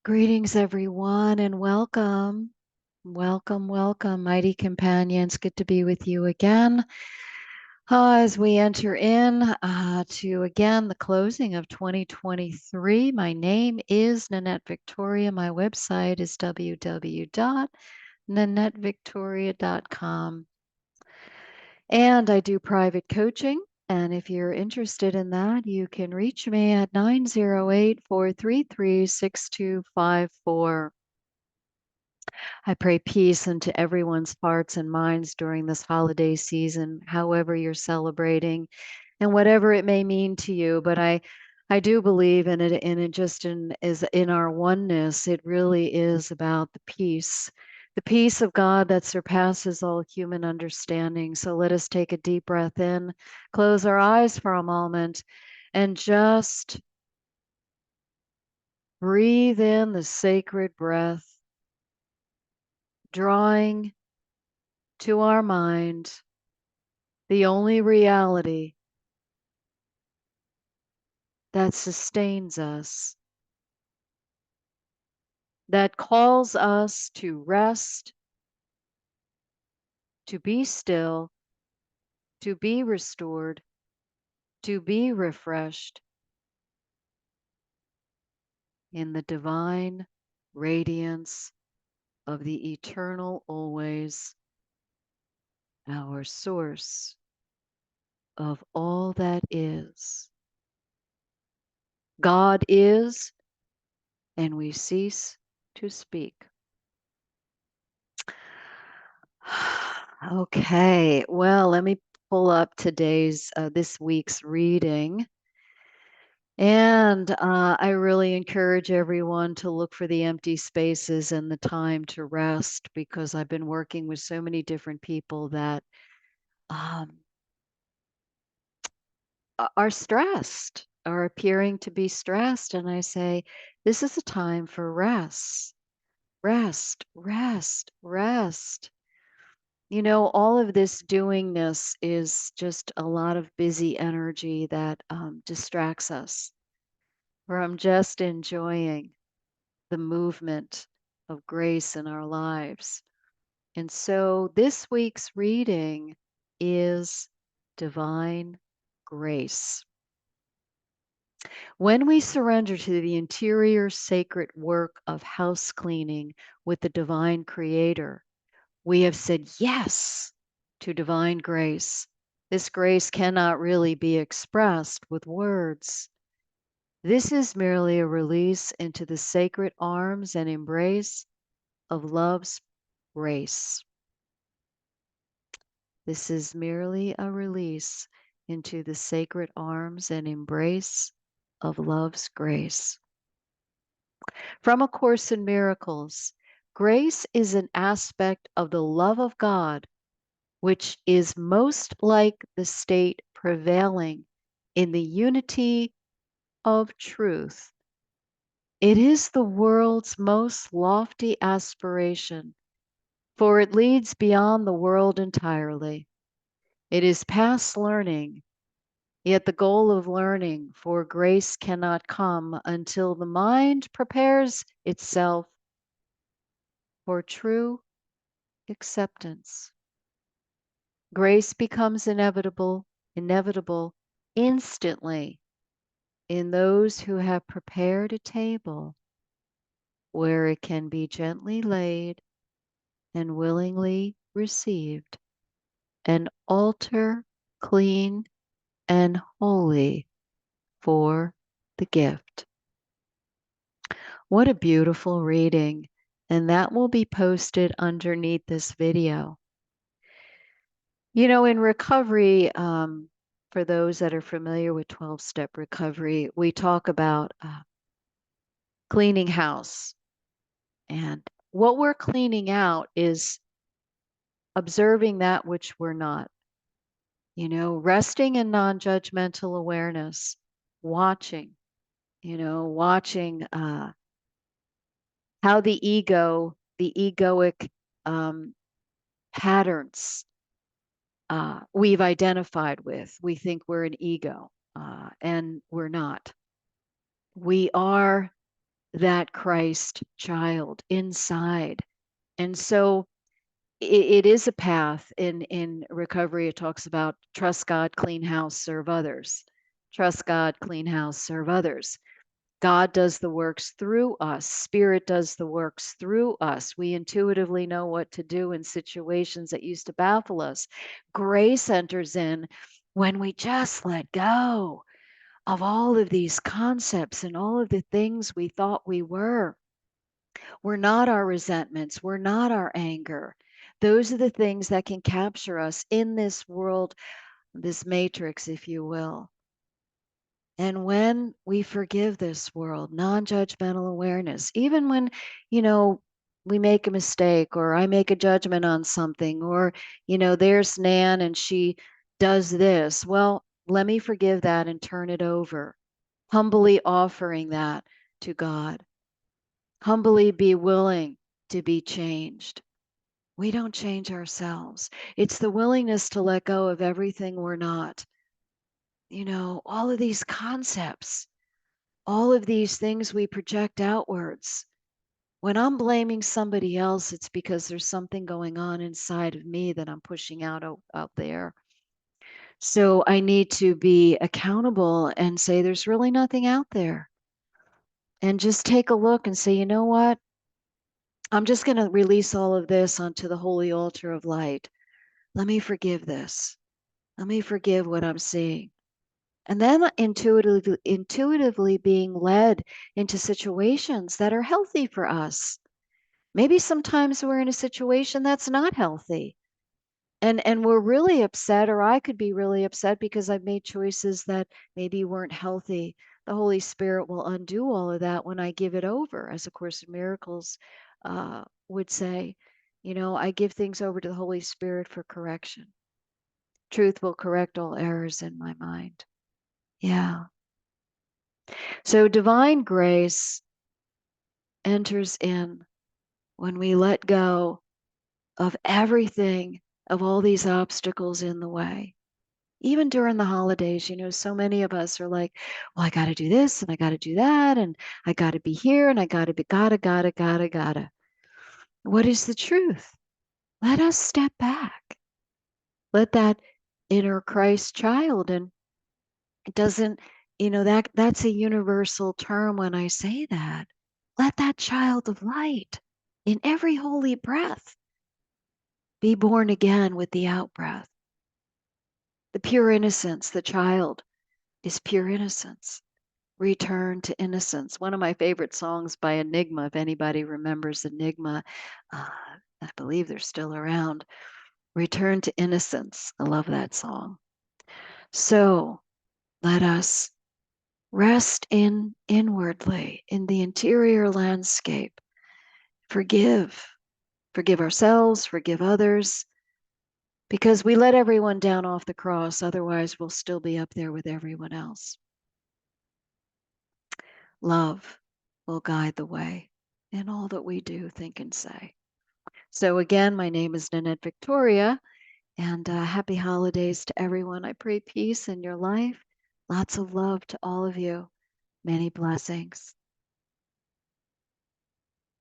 Greetings, everyone, and welcome. Welcome, welcome, mighty companions. Good to be with you again. As we enter in to again the closing of 2023, my name is Nanette Victoria. My website is www.nanettvictoria.com. And I do private coaching. And if you're interested in that, you can reach me at 908-433-6254. I pray peace into everyone's hearts and minds during this holiday season, however you're celebrating and whatever it may mean to you. But I do believe in it, and it just is in our oneness. It really is about the peace of God that surpasses all human understanding. So let us take a deep breath in, close our eyes for a moment, and just breathe in the sacred breath, drawing to our mind the only reality that sustains us, that calls us to rest, to be still, to be restored, to be refreshed in the divine radiance of the eternal always, our source of all that is. God is, and we cease to speak. Okay, well, let me pull up this week's reading. And I really encourage everyone to look for the empty spaces and the time to rest, because I've been working with so many different people that um, are stressed, are appearing to be stressed. And I say, this is a time for rest, rest, rest, rest. You know, all of this doingness is just a lot of busy energy that distracts us from just enjoying the movement of grace in our lives. And so this week's reading is Divine Grace. When we surrender to the interior sacred work of house cleaning with the divine creator, we have said yes to divine grace. This grace cannot really be expressed with words. This is merely a release into the sacred arms and embrace of love's grace. This is merely a release into the sacred arms and embrace of love's grace. From A Course in Miracles, grace is an aspect of the love of God which is most like the state prevailing in the unity of truth. It is the world's most lofty aspiration, for it leads beyond the world entirely. It is past learning, yet the goal of learning, for grace cannot come until the mind prepares itself for true acceptance. Grace becomes inevitable instantly in those who have prepared a table where it can be gently laid and willingly received, an altar clean and holy for the gift. What a beautiful reading. And that will be posted underneath this video. You know, in recovery, for those that are familiar with 12-step recovery, we talk about cleaning house. And what we're cleaning out is observing that which we're not. You know, resting in non-judgmental awareness, watching, watching how the egoic patterns we've identified with. We think we're an ego, and we're not. We are that Christ child inside. And so it is a path in recovery. It talks about trust God, clean house, serve others. Trust God, clean house, serve others. God does the works through us. Spirit does the works through us. We intuitively know what to do in situations that used to baffle us. Grace enters in when we just let go of all of these concepts and all of the things we thought we were. We're not our resentments. We're not our anger. Those are the things that can capture us in this world, this matrix, if you will. And when we forgive this world, non judgmental awareness, even when, we make a mistake or I make a judgment on something, or, there's Nan and she does this. Well, let me forgive that and turn it over, humbly offering that to God, humbly be willing to be changed. We don't change ourselves. It's the willingness to let go of everything we're not. All of these concepts, all of these things we project outwards. When I'm blaming somebody else, it's because there's something going on inside of me that I'm pushing out there. So I need to be accountable and say there's really nothing out there. And just take a look and say, you know what? I'm just going to release all of this onto the holy altar of light. Let me forgive this. Let me forgive what I'm seeing. And then intuitively being led into situations that are healthy for us. Maybe sometimes we're in a situation that's not healthy. And we're really upset, or I could be really upset because I've made choices that maybe weren't healthy. The Holy Spirit will undo all of that when I give it over, as A Course in Miracles would say. I give things over to the Holy Spirit for correction. Truth will correct all errors in my mind. Yeah. So divine grace enters in when we let go of everything, of all these obstacles in the way. Even during the holidays, so many of us are like, well, I got to do this and I got to do that and I got to be here and I got to be, gotta. What is the truth? Let us step back. Let that inner Christ child, and it doesn't, that's a universal term when I say that. Let that child of light in every holy breath be born again with the out breath. The pure innocence, the child is pure innocence. Return to innocence. One of my favorite songs by Enigma, if anybody remembers Enigma, I believe they're still around. Return to innocence. I love that song. So let us rest inwardly in the interior landscape. Forgive. Forgive ourselves, forgive others, because we let everyone down off the cross. Otherwise, we'll still be up there with everyone else. Love will guide the way in all that we do, think, and say. So again, my name is Nanette Victoria, and happy holidays to everyone. I pray peace in your life. Lots of love to all of you. Many blessings.